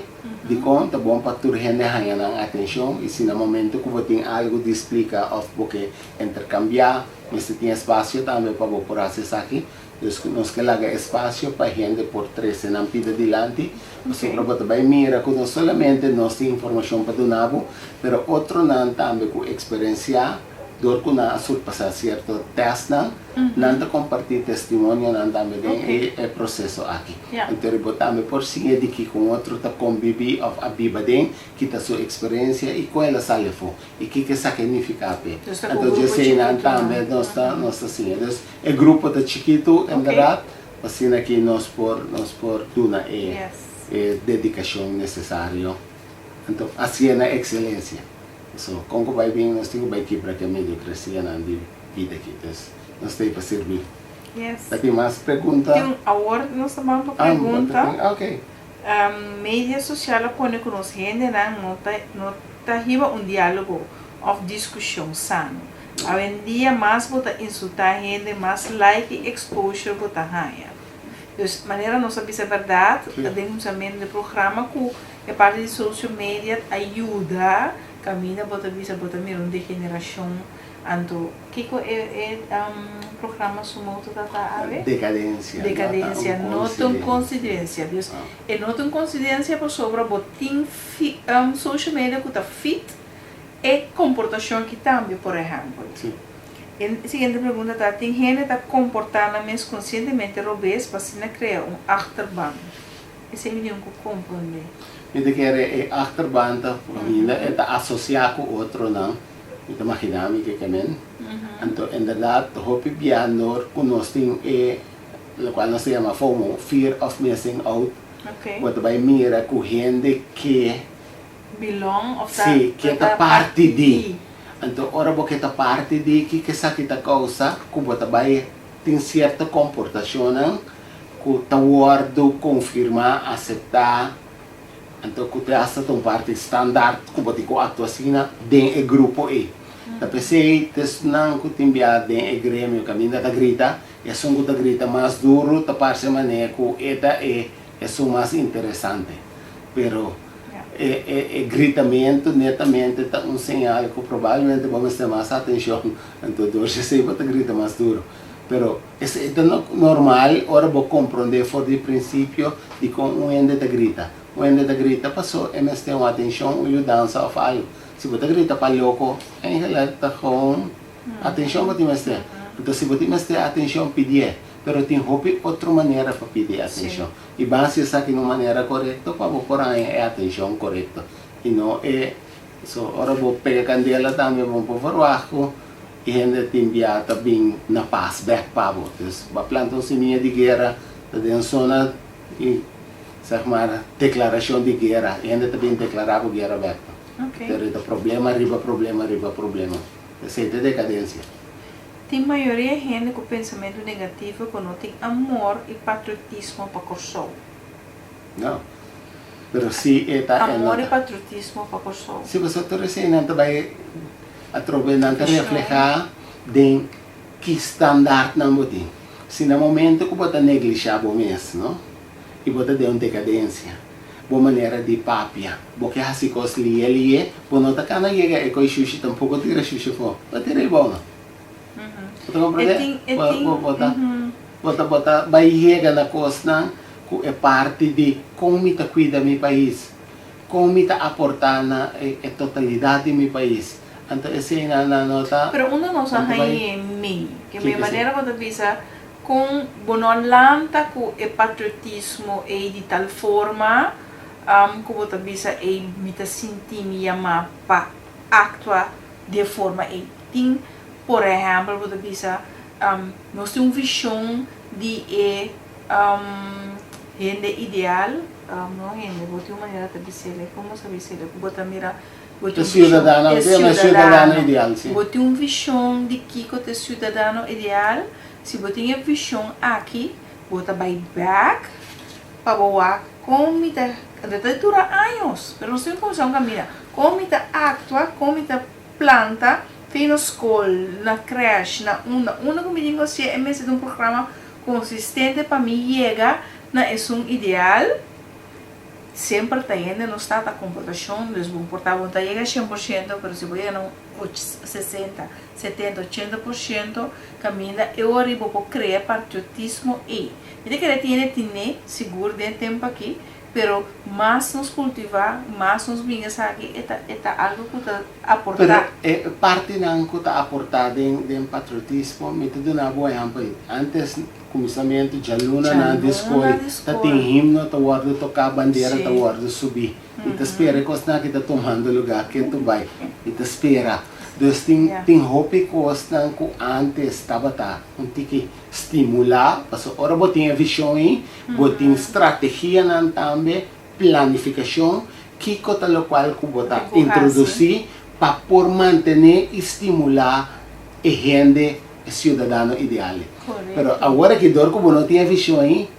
de conta bom para tu render a atenção e se no momento que você tem algo de explicar ou porque intercambiar, você tem espaço também para você acessar aqui, então nós que laga espaço para gente por 3 não pida delante, você vai mirar que não somente nós tem informação para donar, mas outro não também com experiência. Dor que na surpassar certo teste não compartilhar testemunho não também é processo aqui. Então botamos por cima de que com outro tá convive of a bibadem que tá sua experiência e com ela sale for e que significa pe. Então eu sei não também nós assim. Então o grupo tá chiquito em verdade, assim aqui nós por tuna é dedicação necessário. Então assim é a excelência. So, kung vai bem, nós temos que ir para que a mediocracia não de vida aqui. Então, nós temos para servir. Yes. Tem mais perguntas? Tem agora nós também para pergunta. Ok. Mídia social quando nós gente não tá riba diálogo ou discussão sano. Hoje em dia mais bota insultar gente, mais like e exposure bota ganha. Então, maneira não sabe se é verdade, temos também de programa que a parte de social media ajuda caminha bota mira de geração anto que programa sumoto tata ave decadência nota coincidência Deus e nota coincidência por sobre botin social media que tá fit e comportação que também por exemplo Siguiente pregunta, tá? Tem gente que tá comportando mesmo conscientemente robês para se criar achterban. Esse é o que compreende. Então, que é achterban, ainda é associar com outro, não? Então, imaginamos que é mesmo. Então, em verdade, o hopi bianor, nós temos o qual nós chamamos FOMO, Fear of Missing Out. Ok. Quando vai mirar com gente que Belong of sim, que é parte de. Então, ora porque é parte de que essa que tá causa, que você vai ter certa comportação, que tá guardo confirmar, aceitar. Então, que essa é uma parte standard, que você atua assim dentro do grupo E. Tapi se não que tem dentro do grêmio, caminho da grita, é só que grita mais duro, tá parece maneira que é só mais interessante. Pero gritamento netamente está um sinal que provavelmente vamos ter mais atenção, então hoje se você grita mais duro. Pero é normal, ora vou compreender por de princípio de como um ende grita. O ende grita passou, é mais ter uma atenção e dança ou algo. Se você grita para louco, em relação com atenção você mais ter. Então se você mais ter atenção pedir, pero tem outra maneira para pedir atenção. E basta estar aqui de uma maneira correta para por aí é atenção correta. E não é so ora vou pegar candela também vamos por baixo e ainda tem enviar também na paz back para vocês. Vai plantar semente de guerra, da zona e chamar declaração de guerra e ainda também declarar a guerra back. Ok. Ter problema arriba problema arriba problema. Essa é decadência. Tem maioria de gente com pensamento negativo que não tem amor e patriotismo para Corsol. Não. Pero se amor e patriotismo para Corsol. Se você está recebendo vai através reflejar de que standard não botem. Se no momento que você negligencia o mês, não? E você deu uma decadência, boa maneira de papia, porque assim que os lie, você não está cana chega e com xuxi tampouco tira xuxi fora, vai tirar bom. Você compreende? Bota vai chegar na costa que é parte de como me cuida meu país, como me aportar na totalidade do meu país. Então esse é na nota. Pero uma nossa aí é mim, que minha maneira de pensar com bonolanta com o patriotismo é de tal forma que você bisa é me sentir me chamar para actuar de forma é tem. Por exemplo, você bisa nós temos uma visão de gente ideal, não gente, você uma maneira de dizer, como se dizer, você mira, você cidadano ideal, sim. Você tem uma visão de que você é cidadano ideal, se você tem a visão aqui, você vai back para voar como está, dura anos, mas nós temos como caminhar, como está atua, como está planta. Tem na escola, na creche, na uma que me digo assim, é mesmo um programa consistente para mim chegar na é um ideal, sempre está indo, não está a comportação, eles vão portar, vão estar chega 100%, mas se vou chegar no 60, 70, 80%, caminha, eu arribo para criar patriotismo e eu quero ter seguro de tempo aqui, pero mais nos cultivar, mais nos vinhas aqui, é algo que está aportar. Pero parte não que está aportar de patriotismo, me te dou uma boa exemplo. Antes, começamento de aluna na escola, tá tem himno, tá guarda tocar bandeira, tá guarda subir. E te espera que você está tomando lugar que tu vai. E te espera. Então tem roupa que antes estava tem que estimular, porque agora você tem a visão aí, você tem estratégia também, planificação, que coisa lo qual que você introduzir para por manter e estimular a gente cidadano ideal. Mas agora que você não tem a visão aí,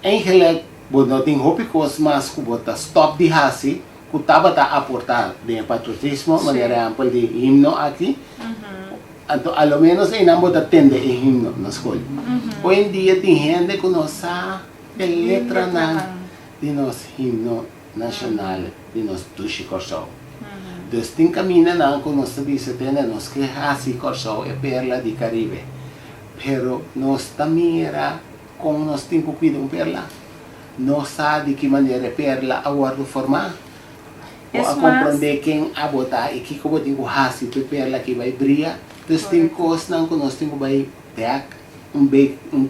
em geral, você não tem roupa que mais que você stop de assim, que estava a aportar de patriotismo, maneira ampla de himno aqui. Então, ao menos em ambos atende o himno na escola. Hoje em dia tem gente que não sabe a letra de nosso himno nacional, de nosso Tuxi Corsol. Então, tem caminho que nós sabemos que assim Corsol é perla de Caribe. Pero nós também era como nós temos que cuidar de perla. Nós sabemos de que maneira é perla agora formar. Ou a compreender quem a botar e que como tem que fazer para perla que vai brilhar, Dus tem coisas não que nós temos que back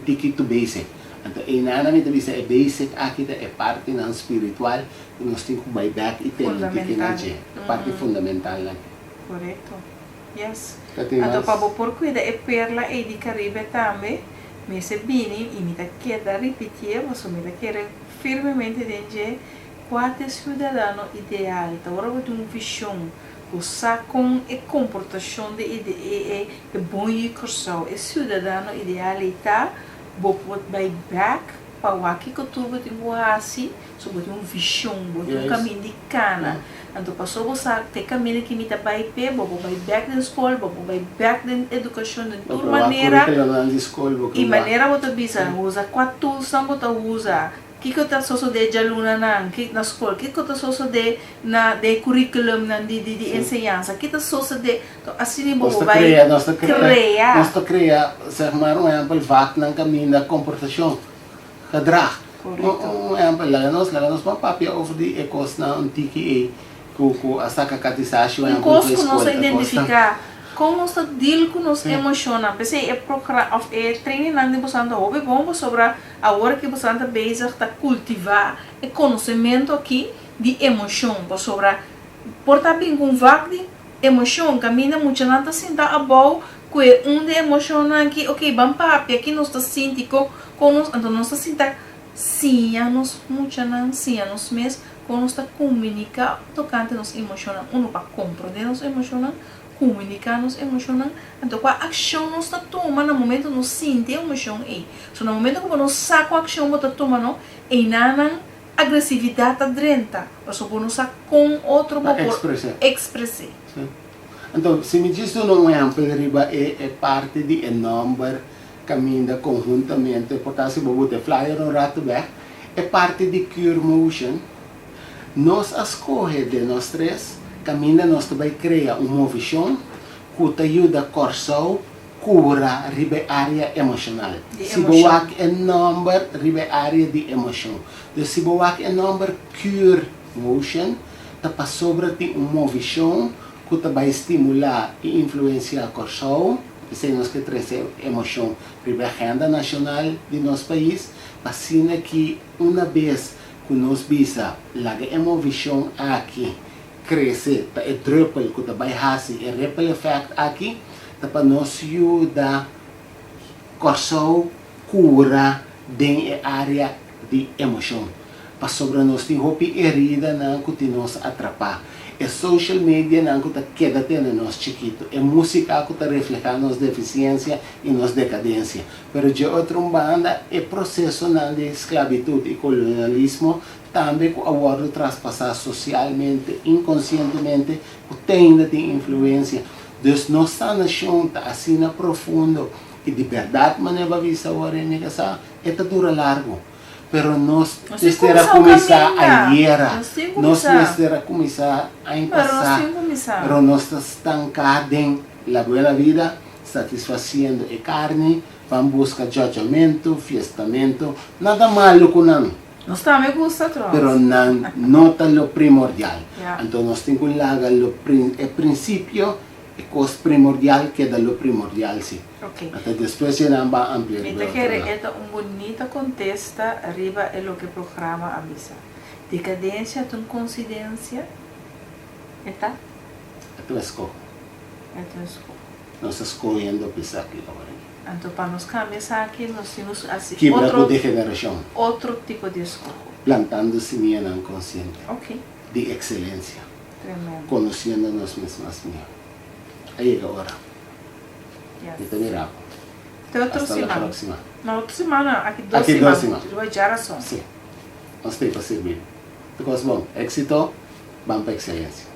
ticket to basic. Então, e nada me também é basic aqui é parte não espiritual que nós temos que back e ter parte fundamental lá. Correto. Yes. Então, para por cuidar é perla e de Caribe também. Me se bini e me tá queda repetir, você me tá querer firmemente dizer qual é o cidadão ideal. Então, agora eu tenho uma visão. Usar com a comportação de bom e corção. O cidadão ideal está vai back para o que eu estou botando assim, sobre uma visão, um caminho de cana. Então passou você ter caminho que me tá vai pé, vai back na escola, vai back na educação de toda maneira. E maneira você bisa usa quatro tools não você usa. Que eu estou só de aluna na escola, que eu estou só de curriculum de ensinança, que eu estou só de assim nós vai criar, nós criar, zeg maar um exemplo, vac na caminho da comportação, gedrag. Um exemplo, nós vamos papel over die ecos na antiki que a saca catização é uma coisa que nós identificar como está deal com nos emocionam. Pensei é treinamento que você anda hobby bom sobre a hora que você anda bezig a cultivar o conhecimento aqui de emoção, sobre portar bem com vac de emoção, caminha muito nada sinta a bom que de emoção aqui, ok, vamos para aqui nós está sentindo com nós, então nós está sentindo sim, nós muito não sim, nós mesmo quando nós está comunicar tocante nos emocionam, para compreender nos emocionam comunicar nos emoções, então qual ação nós está tomando no momento nos sente emoção aí, so no momento que nós saco a ação que toma não, e nada agressividade adrenta, ou só nós saco com outro expressar. Então se me diz um exemplo riba é parte de number caminha conjuntamente, portanto se vou botar flyer um rato back, é parte de cure motion, nós escolhe de nós três caminha nós também cria uma visão que te ajuda a corção cura a área emocional. Se boak é number a área de emoção. Então se boak é number cure motion, te passa sobre ti uma visão que te vai estimular e influenciar a corção. Se nós que trazer emoção para a agenda nacional de nosso país, assim que uma vez que nós visa lá uma visão aqui crescer, é druppel que vai fazer é ripple effect aqui, para nos ajudar corção cura da área de emoção. Para sobre nós tem roupa herida não que nos atrapar. É social media não que queda tendo nós chiquito. É música que reflete nossa deficiência e nossa decadência. Pero de outra banda é processo de esclavitud e colonialismo também que agora traspassar socialmente, inconscientemente, que tem influência. Então, nossa nação está assim na profundo e de verdade, mas não vista agora é dura largo. Pero nós terá começar a era, nós terá começar a passar, pero nós estamos estancados na boa vida, satisfazendo a carne, vamos buscar julgamento, fiestamento, nada malo com não. Nós também gostamos, pero não é o primordial. Então nós temos que lagar o princípio, a coisa primordial que é o primordial, sim. Okay. Até depois se não vai ampliar. Então, é bonita contesta arriba é o que o programa avisa. Decadência, tem consciência, está? É a escolha. Nós escolhendo pensar aqui agora. Então, para nos cambiar aqui, nós temos assim, outro tipo de escolha. Plantando semilla não consciente. Ok. De excelência. Tremendo. Conhecendo nós mesmos. Aí é agora. Então, mira. Hasta la próxima. Na outra semana, aqui 2 semanas. Vai já Sim. Nós temos para servir. Então, bom, éxito, vamos para excelência.